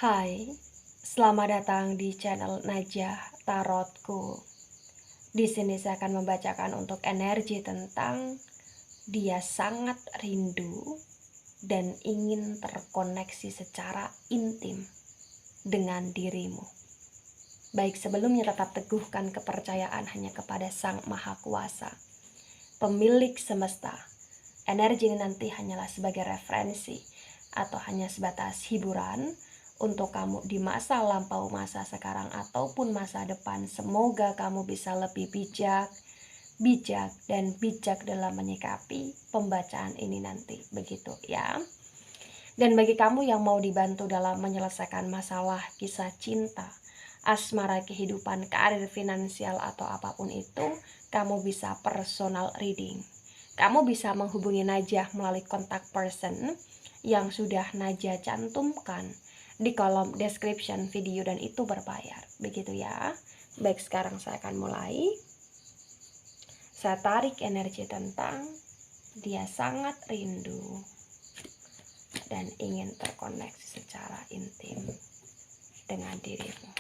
Hai, selamat datang di channel Najah Tarotku. Di sini saya akan membacakan untuk energi tentang dia sangat rindu dan ingin terkoneksi secara intim dengan dirimu. Baik, sebelumnya tetap teguhkan kepercayaan hanya kepada Sang Maha Kuasa, pemilik semesta. Energi ini nanti hanyalah sebagai referensi atau hanya sebatas hiburan untuk kamu di masa lampau, masa sekarang, ataupun masa depan. Semoga kamu bisa lebih bijak dan bijak dalam menyikapi pembacaan ini nanti, begitu ya. Dan bagi kamu yang mau dibantu dalam menyelesaikan masalah kisah cinta, asmara, kehidupan, karir, finansial, atau apapun itu, kamu bisa personal reading. Kamu bisa menghubungi Najah melalui kontak person yang sudah Najah cantumkan di kolom description video, dan itu berbayar, begitu ya. Baik, sekarang saya akan mulai. Saya tarik energi tentang dia sangat rindu dan ingin terkoneksi secara intim dengan dirimu.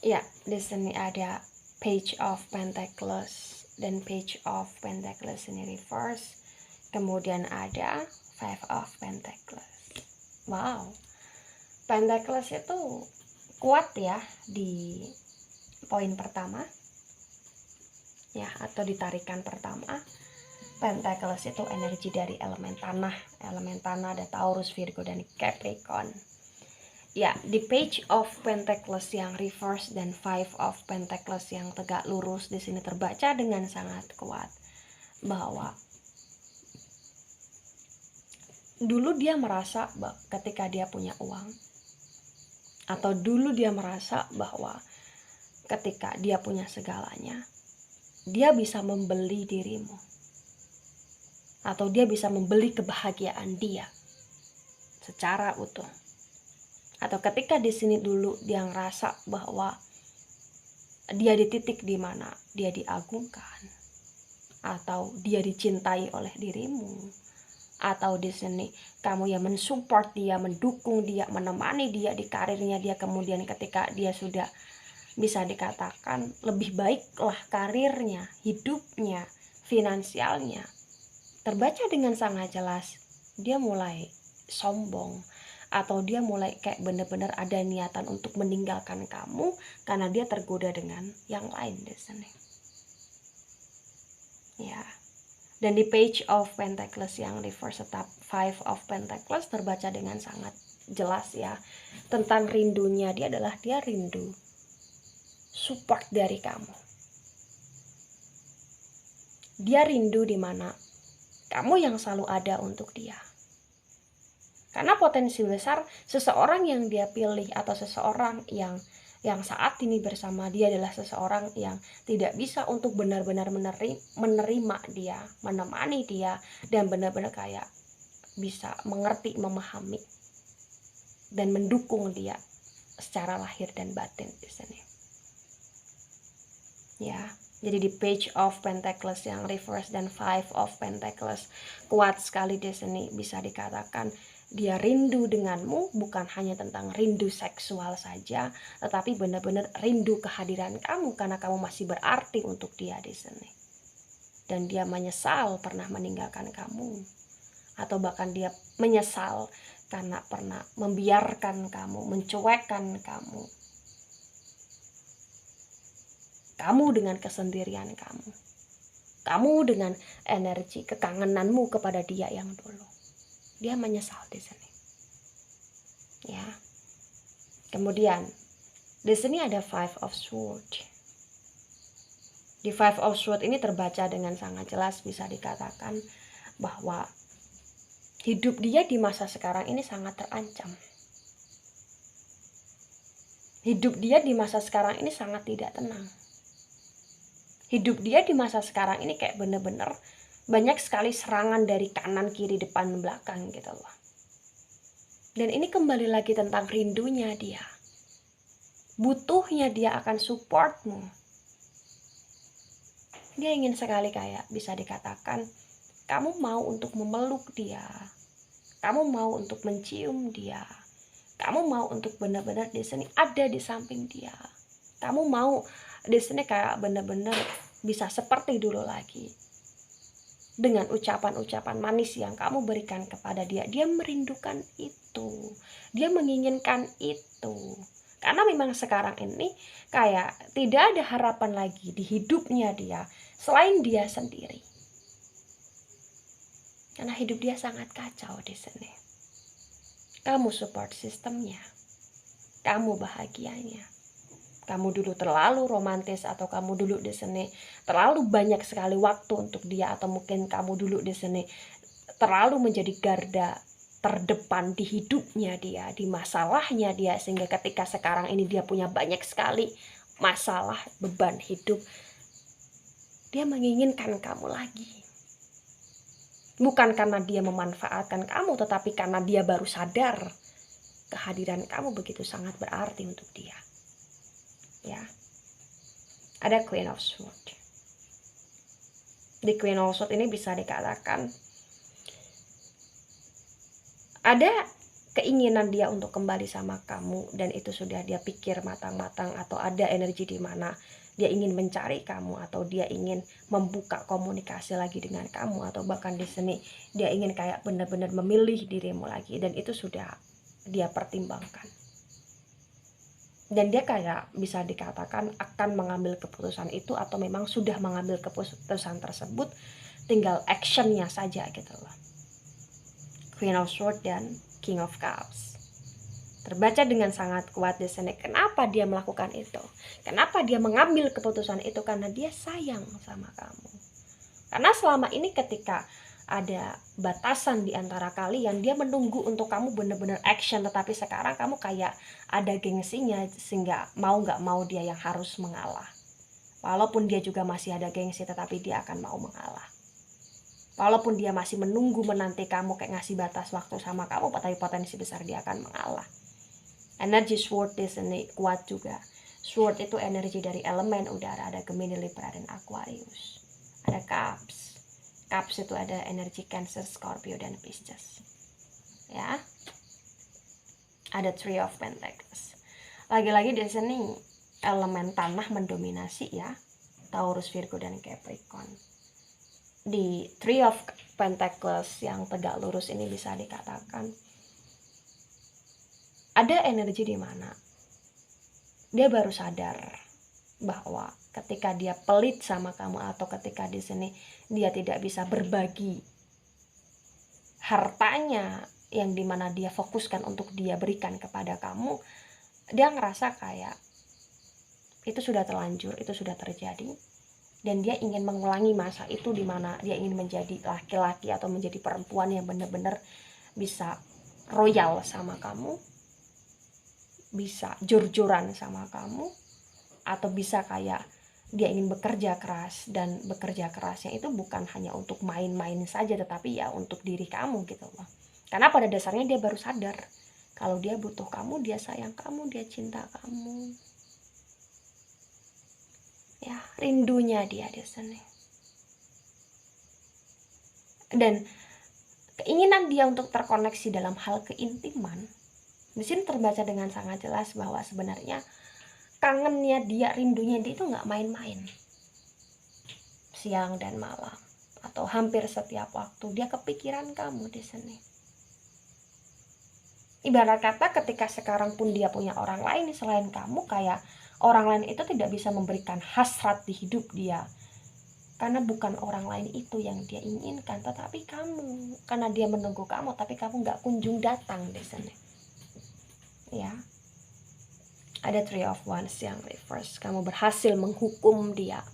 Ya, di sini ada Page of Pentacles dan Page of Pentacles ini reverse. Kemudian ada Five of Pentacles. Wow, Pentacles itu kuat ya di poin pertama ya, atau di tarikan pertama. Pentacles itu energi dari elemen tanah ada Taurus, Virgo, dan Capricorn. Ya, di Page of Pentacles yang reverse dan Five of Pentacles yang tegak lurus di sini terbaca dengan sangat kuat bahwa dulu dia merasa ketika dia punya uang, atau dulu dia merasa bahwa ketika dia punya segalanya, dia bisa membeli dirimu, atau dia bisa membeli kebahagiaan dia secara utuh. Atau ketika di sini dulu dia ngerasa bahwa dia di titik di mana dia diagungkan, atau dia dicintai oleh dirimu, atau di sini kamu yang mensupport dia, mendukung dia, menemani dia di karirnya dia. Kemudian ketika dia sudah bisa dikatakan lebih baiklah karirnya, hidupnya, finansialnya, terbaca dengan sangat jelas dia mulai sombong, atau dia mulai kayak benar-benar ada niatan untuk meninggalkan kamu karena dia tergoda dengan yang lain di sini. Ya. Dan di Page of Pentacles yang reverse tetap Five of Pentacles terbaca dengan sangat jelas ya tentang rindunya. Dia adalah dia rindu support dari kamu. Dia rindu di mana kamu yang selalu ada untuk dia. Karena potensi besar seseorang yang dia pilih atau seseorang yang saat ini bersama dia adalah seseorang yang tidak bisa untuk benar-benar menerima dia, menemani dia, dan benar-benar kayak bisa mengerti, memahami, dan mendukung dia secara lahir dan batin di sini. Ya, jadi di Page of Pentacles yang reverse dan Five of Pentacles kuat sekali di sini. Bisa dikatakan dia rindu denganmu, bukan hanya tentang rindu seksual saja, tetapi benar-benar rindu kehadiran kamu karena kamu masih berarti untuk dia di sini. Dan dia menyesal pernah meninggalkan kamu, atau bahkan dia menyesal karena pernah membiarkan kamu, mencuekkan kamu dengan kesendirian kamu dengan energi kekangenanmu kepada dia yang dulu. Dia menyesal di sini. Ya. Kemudian di sini ada Five of Swords. Di Five of Swords ini terbaca dengan sangat jelas, bisa dikatakan bahwa hidup dia di masa sekarang ini sangat terancam. Hidup dia di masa sekarang ini sangat tidak tenang. Hidup dia di masa sekarang ini kayak bener-bener banyak sekali serangan dari kanan, kiri, depan, belakang gitu loh. Dan ini kembali lagi tentang rindunya dia. butuhnya dia akan supportmu. Dia ingin sekali kayak bisa dikatakan kamu mau untuk memeluk dia, kamu mau untuk mencium dia, kamu mau untuk benar-benar di sini ada di samping dia, kamu mau di sini kayak benar-benar bisa seperti dulu lagi. Dengan ucapan-ucapan manis yang kamu berikan kepada dia, dia merindukan itu, dia menginginkan itu. Karena memang sekarang ini kayak tidak ada harapan lagi di hidupnya dia selain dia sendiri. Karena hidup dia sangat kacau di sini. Kamu support sistemnya, kamu bahagianya. Kamu dulu terlalu romantis, atau kamu dulu di sini terlalu banyak sekali waktu untuk dia, atau mungkin kamu dulu di sini terlalu menjadi garda terdepan di hidupnya dia, di masalahnya dia, sehingga ketika sekarang ini dia punya banyak sekali masalah, beban hidup, dia menginginkan kamu lagi. Bukan karena dia memanfaatkan kamu, tetapi karena dia baru sadar kehadiran kamu begitu sangat berarti untuk dia. Ya, ada Queen of Swords. Di Queen of Swords ini bisa dikatakan ada keinginan dia untuk kembali sama kamu, dan itu sudah dia pikir matang-matang, atau ada energi di mana dia ingin mencari kamu, atau dia ingin membuka komunikasi lagi dengan kamu, atau bahkan di sini dia ingin kayak benar-benar memilih dirimu lagi, dan itu sudah dia pertimbangkan. Dan dia kayak bisa dikatakan akan mengambil keputusan itu, atau memang sudah mengambil keputusan tersebut, tinggal actionnya saja gitu loh. Queen of Swords dan King of Cups terbaca dengan sangat kuat di sini. Kenapa dia melakukan itu? Kenapa dia mengambil keputusan itu? Karena dia sayang sama kamu. Karena selama ini ketika ada batasan di antara kalian, dia menunggu untuk kamu benar-benar action, tetapi sekarang kamu kayak ada gengsinya, sehingga mau gak mau dia yang harus mengalah. Walaupun dia juga masih ada gengsi, tetapi dia akan mau mengalah. Walaupun dia masih menunggu menanti kamu kayak ngasih batas waktu sama kamu, tapi potensi besar dia akan mengalah. Energi Sword di sini kuat juga. Sword itu energi dari elemen udara, ada Gemini, Libra, dan Aquarius. Ada Cups. Cups itu ada energi Cancer, Scorpio, dan Pisces. Ya. Ada Three of Pentacles. Lagi-lagi di sini elemen tanah mendominasi ya. Taurus, Virgo, dan Capricorn. Di Three of Pentacles yang tegak lurus ini bisa dikatakan ada energi di mana dia baru sadar bahwa ketika dia pelit sama kamu, atau ketika di sini dia tidak bisa berbagi hartanya yang dimana dia fokuskan untuk dia berikan kepada kamu, dia ngerasa kayak itu sudah terlanjur, itu sudah terjadi, dan dia ingin mengulangi masa itu dimana dia ingin menjadi laki-laki atau menjadi perempuan yang benar-benar bisa royal sama kamu, bisa jor-joran sama kamu, atau bisa kayak dia ingin bekerja keras, dan bekerja kerasnya itu bukan hanya untuk main-main saja, tetapi ya untuk diri kamu gitu loh. Karena pada dasarnya dia baru sadar kalau dia butuh kamu, dia sayang kamu, dia cinta kamu. Ya, rindunya dia di sini. Dan keinginan dia untuk terkoneksi dalam hal keintiman di sini terbaca dengan sangat jelas bahwa sebenarnya kangennya dia, rindunya dia itu nggak main-main. Siang dan malam, atau hampir setiap waktu dia kepikiran kamu di sini. Ibarat kata ketika sekarang pun dia punya orang lain selain kamu, kayak orang lain itu tidak bisa memberikan hasrat di hidup dia. Karena bukan orang lain itu yang dia inginkan, tetapi kamu. Karena dia menunggu kamu, tapi kamu nggak kunjung datang di sini. Ya. Ada Three of Wands yang reverse. Kamu berhasil menghukum dia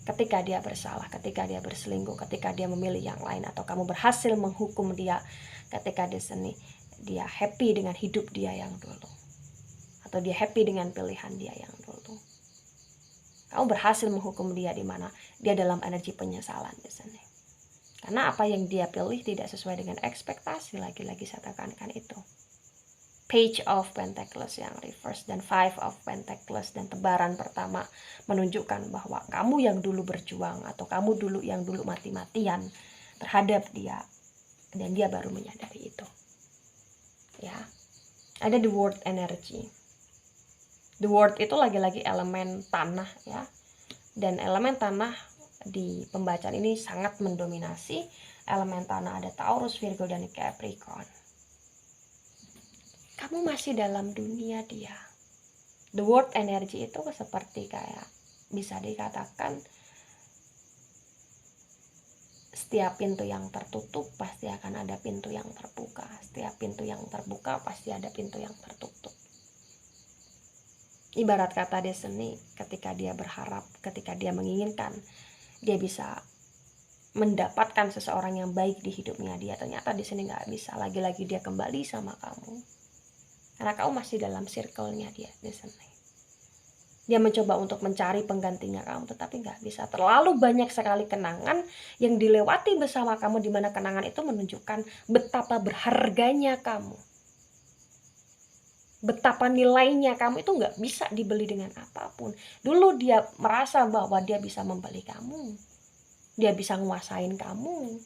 ketika dia bersalah, ketika dia berselingkuh, ketika dia memilih yang lain, atau kamu berhasil menghukum dia ketika di sini dia happy dengan hidup dia yang dulu, atau dia happy dengan pilihan dia yang dulu. Kamu berhasil menghukum dia di mana dia dalam energi penyesalan di sini. Karena apa yang dia pilih tidak sesuai dengan ekspektasi, lagi-lagi saya tekankan itu. Page of Pentacles yang reverse dan Five of Pentacles, dan tebaran pertama menunjukkan bahwa kamu yang dulu berjuang atau kamu dulu yang dulu mati-matian terhadap dia dan dia baru menyadari itu. Ya. Ada the word energy. The word itu lagi-lagi elemen tanah ya. Dan elemen tanah di pembacaan ini sangat mendominasi. Elemen tanah ada Taurus, Virgo, dan Capricorn. Kamu masih dalam dunia dia. The word energy itu seperti kayak bisa dikatakan setiap pintu yang tertutup pasti akan ada pintu yang terbuka. Setiap pintu yang terbuka pasti ada pintu yang tertutup. Ibarat kata Destiny, ketika dia berharap, ketika dia menginginkan, dia bisa mendapatkan seseorang yang baik di hidupnya dia. Ternyata di sini nggak bisa. Lagi-lagi dia kembali sama kamu. Karena kamu masih dalam circle-nya dia di sini. Dia mencoba untuk mencari penggantinya kamu, tetapi nggak bisa. Terlalu banyak sekali kenangan yang dilewati bersama kamu, di mana kenangan itu menunjukkan betapa berharganya kamu. Betapa nilainya kamu itu nggak bisa dibeli dengan apapun. Dulu dia merasa bahwa dia bisa membeli kamu. Dia bisa nguasain kamu.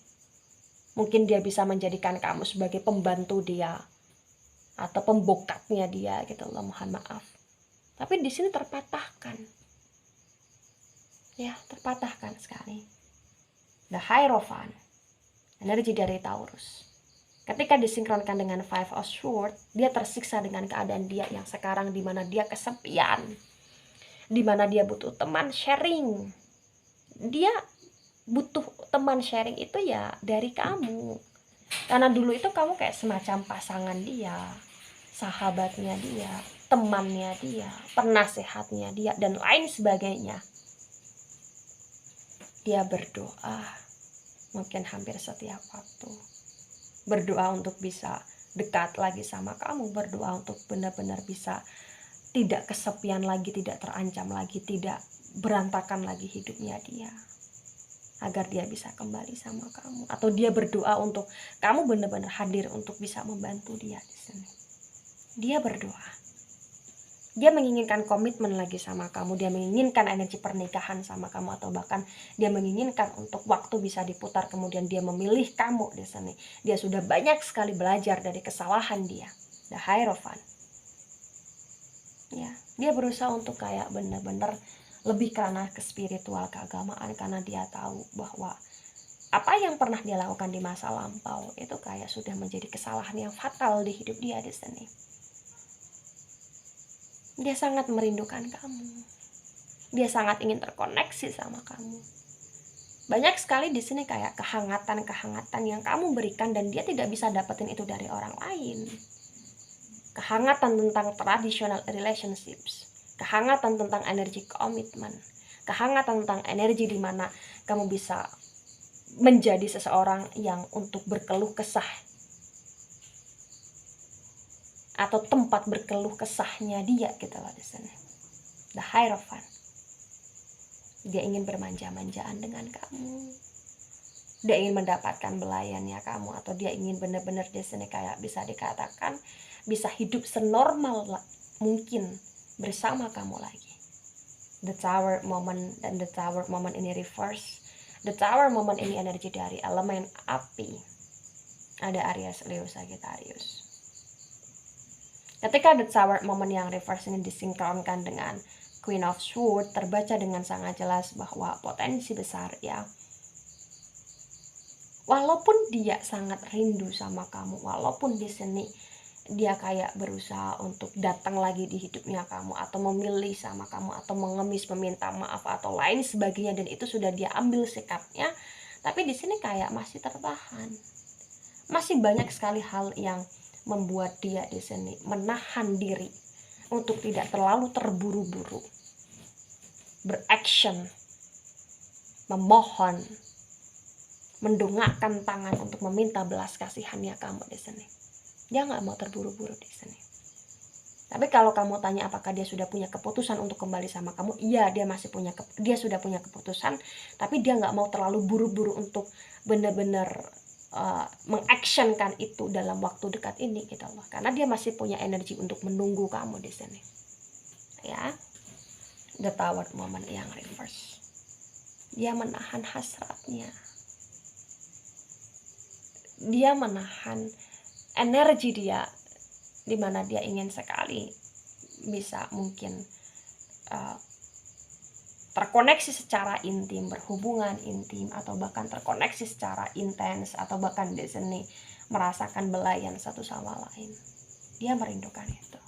Mungkin dia bisa menjadikan kamu sebagai pembantu dia. Atau pembokapnya dia gitu loh, mohon maaf. Tapi di sini terpatahkan. Ya, terpatahkan sekali. The Hierophant, energi dari Taurus. Ketika disinkronkan dengan Five of Swords, dia tersiksa dengan keadaan dia yang sekarang, di mana dia kesepian. Di mana dia butuh teman sharing. Dia butuh teman sharing itu ya dari kamu. Karena dulu itu kamu kayak semacam pasangan dia, sahabatnya dia, temannya dia, penasehatnya dia, dan lain sebagainya. Dia berdoa mungkin hampir setiap waktu. Berdoa untuk bisa dekat lagi sama kamu, berdoa untuk benar-benar bisa tidak kesepian lagi, tidak terancam lagi, tidak berantakan lagi hidupnya dia. Agar dia bisa kembali sama kamu, atau dia berdoa untuk kamu benar-benar hadir untuk bisa membantu dia di sini. Dia berdoa, dia menginginkan komitmen lagi sama kamu, dia menginginkan energi pernikahan sama kamu, atau bahkan dia menginginkan untuk waktu bisa diputar, kemudian dia memilih kamu di sini. Dia sudah banyak sekali belajar dari kesalahan dia. The Hierophant. Ya, dia berusaha untuk kayak benar-benar lebih karena ke spiritual, keagamaan, karena dia tahu bahwa apa yang pernah dia lakukan di masa lampau itu kayak sudah menjadi kesalahan yang fatal di hidup dia di sini. Dia sangat merindukan kamu. Dia sangat ingin terkoneksi sama kamu. Banyak sekali di sini kayak kehangatan-kehangatan yang kamu berikan dan dia tidak bisa dapetin itu dari orang lain. Kehangatan tentang traditional relationships. Kehangatan tentang energi komitmen, kehangatan tentang energi di mana kamu bisa menjadi seseorang yang untuk berkeluh kesah, atau tempat berkeluh kesahnya dia gitu loh di sini. The Hierophant. Dia ingin bermanja-manjaan dengan kamu. Dia ingin mendapatkan belayannya kamu, atau dia ingin benar-benar di sini kayak bisa dikatakan bisa hidup senormal mungkin bersama kamu lagi. The Tower moment, dan the Tower moment ini reverse. The Tower moment ini energi dari elemen api. Ada Aries, Leo, Sagittarius. Ketika the Tower moment yang reverse ini disinkronkan dengan Queen of Swords, terbaca dengan sangat jelas bahwa potensi besar ya. Walaupun dia sangat rindu sama kamu, walaupun di sini dia kayak berusaha untuk datang lagi di hidupnya kamu, atau memilih sama kamu, atau mengemis, meminta maaf, atau lain sebagainya, dan itu sudah dia ambil sikapnya, tapi di sini kayak masih tertahan. Masih banyak sekali hal yang membuat dia di sini menahan diri untuk tidak terlalu terburu-buru beraction, memohon, mendongakkan tangan untuk meminta belas kasihannya kamu di sini. Dia nggak mau terburu-buru di sini. Tapi kalau kamu tanya apakah dia sudah punya keputusan untuk kembali sama kamu, iya, dia sudah punya keputusan, tapi dia nggak mau terlalu buru-buru untuk benar-benar mengactionkan itu dalam waktu dekat ini gitu loh. Karena dia masih punya energi untuk menunggu kamu di sini. Ya. The Tower moment yang reverse. Dia menahan hasratnya. Dia menahan energi dia, di mana dia ingin sekali bisa mungkin terkoneksi secara intim, berhubungan intim, atau bahkan terkoneksi secara intens, atau bahkan di sini merasakan belayan satu sama lain. Dia merindukan itu.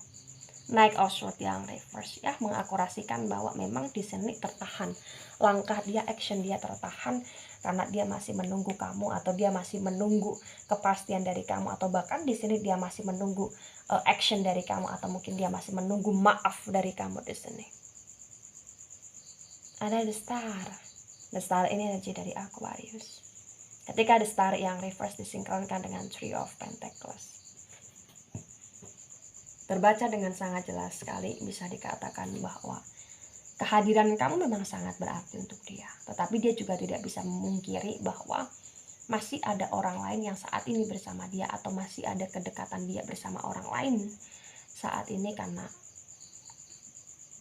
Knight of Swords yang reverse ya, mengakurasikan bahwa memang di sini tertahan langkah dia, action dia tertahan karena dia masih menunggu kamu, atau dia masih menunggu kepastian dari kamu, atau bahkan di sini dia masih menunggu action dari kamu, atau mungkin dia masih menunggu maaf dari kamu di sini. Ada the star. The star ini energi dari Aquarius. Ketika the star yang reverse disinkronkan dengan Three of Pentacles, terbaca dengan sangat jelas sekali, bisa dikatakan bahwa kehadiran kamu memang sangat berarti untuk dia. Tetapi dia juga tidak bisa memungkiri bahwa masih ada orang lain yang saat ini bersama dia, atau masih ada kedekatan dia bersama orang lain saat ini. Karena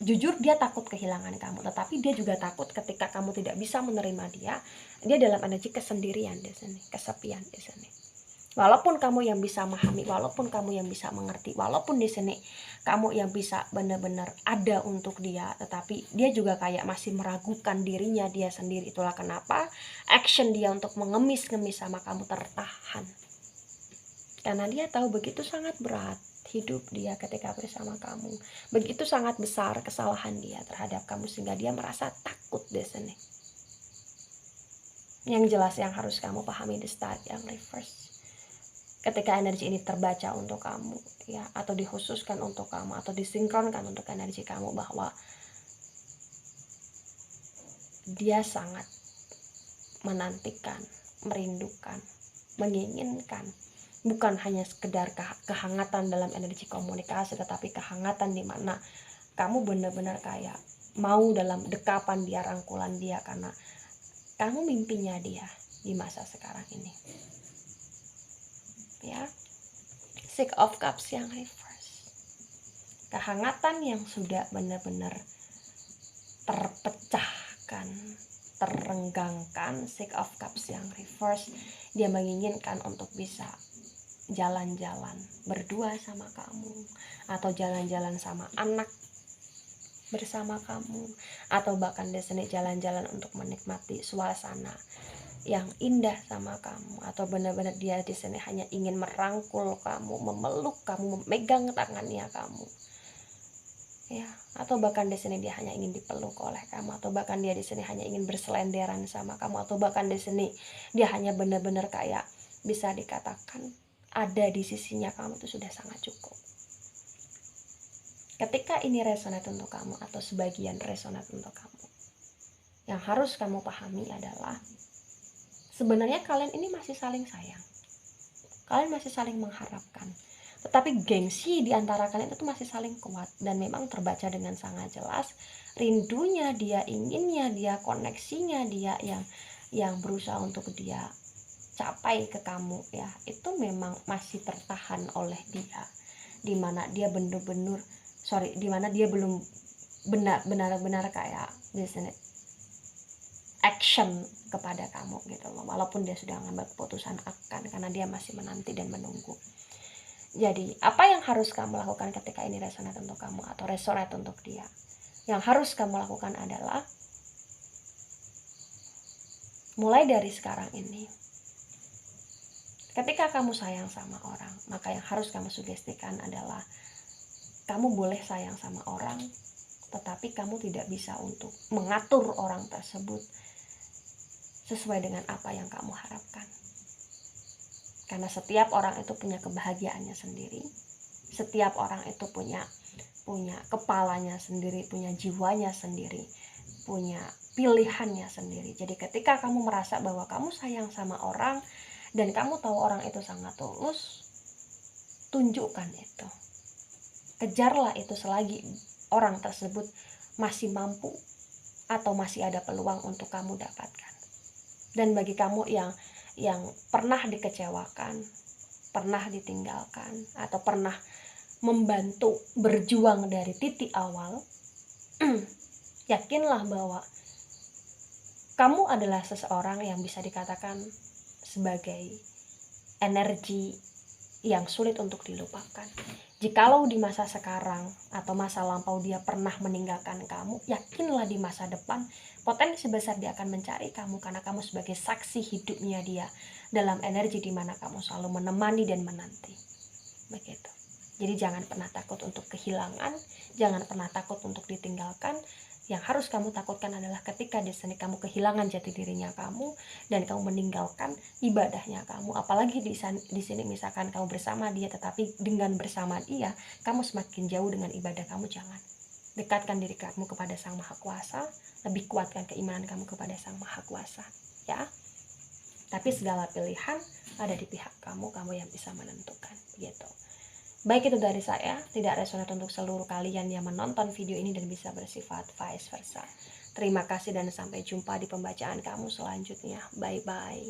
jujur dia takut kehilangan kamu, tetapi dia juga takut ketika kamu tidak bisa menerima dia. Dia dalam energi kesendirian di sini, kesepian di sini. Walaupun kamu yang bisa memahami, walaupun kamu yang bisa mengerti, walaupun di sini kamu yang bisa benar-benar ada untuk dia, tetapi dia juga kayak masih meragukan dirinya dia sendiri. Itulah kenapa action dia untuk mengemis-ngemis sama kamu tertahan. Karena dia tahu begitu sangat berat hidup dia ketika bersama kamu. Begitu sangat besar kesalahan dia terhadap kamu, sehingga dia merasa takut di sini. Yang jelas yang harus kamu pahami di start yang reverse, ketika energi ini terbaca untuk kamu ya, atau dikhususkan untuk kamu, atau disinkronkan untuk energi kamu, bahwa dia sangat menantikan, merindukan, menginginkan, bukan hanya sekedar kehangatan dalam energi komunikasi, tetapi kehangatan di mana kamu benar-benar kayak mau dalam dekapan dia, rangkulan dia, karena kamu mimpinya dia di masa sekarang ini. Ya, Six of Cups yang reverse, kehangatan yang sudah benar-benar terpecahkan, terenggangkan. Six of Cups yang reverse, dia menginginkan untuk bisa jalan-jalan berdua sama kamu, atau jalan-jalan sama anak bersama kamu, atau bahkan di sini jalan-jalan untuk menikmati suasana yang indah sama kamu, atau benar-benar dia di sini hanya ingin merangkul kamu, memeluk kamu, memegang tangannya kamu, ya, atau bahkan di sini dia hanya ingin dipeluk oleh kamu, atau bahkan dia di sini hanya ingin berselenderan sama kamu, atau bahkan di sini dia hanya benar-benar kayak bisa dikatakan ada di sisinya kamu, itu sudah sangat cukup. Ketika ini resonate untuk kamu, atau sebagian resonate untuk kamu, yang harus kamu pahami adalah sebenarnya kalian ini masih saling sayang, kalian masih saling mengharapkan, tetapi gengsi di antara kalian itu masih saling kuat. Dan memang terbaca dengan sangat jelas rindunya dia, inginnya dia, koneksinya dia yang berusaha untuk dia capai ke kamu ya, itu memang masih tertahan oleh dia, dimana dia dimana dia belum benar-benar kayak biasanya action kepada kamu gitu loh, walaupun dia sudah mengambil keputusan akan, karena dia masih menanti dan menunggu. Jadi apa yang harus kamu lakukan ketika ini resonate untuk kamu, atau resonate untuk dia? Yang harus kamu lakukan adalah mulai dari sekarang ini, ketika kamu sayang sama orang, maka yang harus kamu sugestikan adalah kamu boleh sayang sama orang, tetapi kamu tidak bisa untuk mengatur orang tersebut sesuai dengan apa yang kamu harapkan. Karena setiap orang itu punya kebahagiaannya sendiri. Setiap orang itu punya kepalanya sendiri, punya jiwanya sendiri, punya pilihannya sendiri. Jadi ketika kamu merasa bahwa kamu sayang sama orang dan kamu tahu orang itu sangat tulus, tunjukkan itu. Kejarlah itu selagi orang tersebut masih mampu atau masih ada peluang untuk kamu dapatkan. Dan bagi kamu yang yang pernah dikecewakan, pernah ditinggalkan, atau pernah membantu berjuang dari titik awal, yakinlah bahwa kamu adalah seseorang yang bisa dikatakan sebagai energi yang sulit untuk dilupakan. Jikalau di masa sekarang atau masa lampau dia pernah meninggalkan kamu, yakinlah di masa depan potensi besar dia akan mencari kamu, karena kamu sebagai saksi hidupnya dia dalam energi di mana kamu selalu menemani dan menanti. Begitu. Jadi jangan pernah takut untuk kehilangan, jangan pernah takut untuk ditinggalkan. Yang harus kamu takutkan adalah ketika di sini kamu kehilangan jati dirinya kamu dan kamu meninggalkan ibadahnya kamu. Apalagi di sini misalkan kamu bersama dia, tetapi dengan bersama dia kamu semakin jauh dengan ibadah kamu. Jangan. Dekatkan diri kamu kepada Sang Maha Kuasa, lebih kuatkan keimanan kamu kepada Sang Maha Kuasa, ya. Tapi segala pilihan ada di pihak kamu yang bisa menentukan, gitu. Baik, itu dari saya, tidak resonate untuk seluruh kalian yang menonton video ini dan bisa bersifat vice versa. Terima kasih dan sampai jumpa di pembacaan kamu selanjutnya. Bye-bye.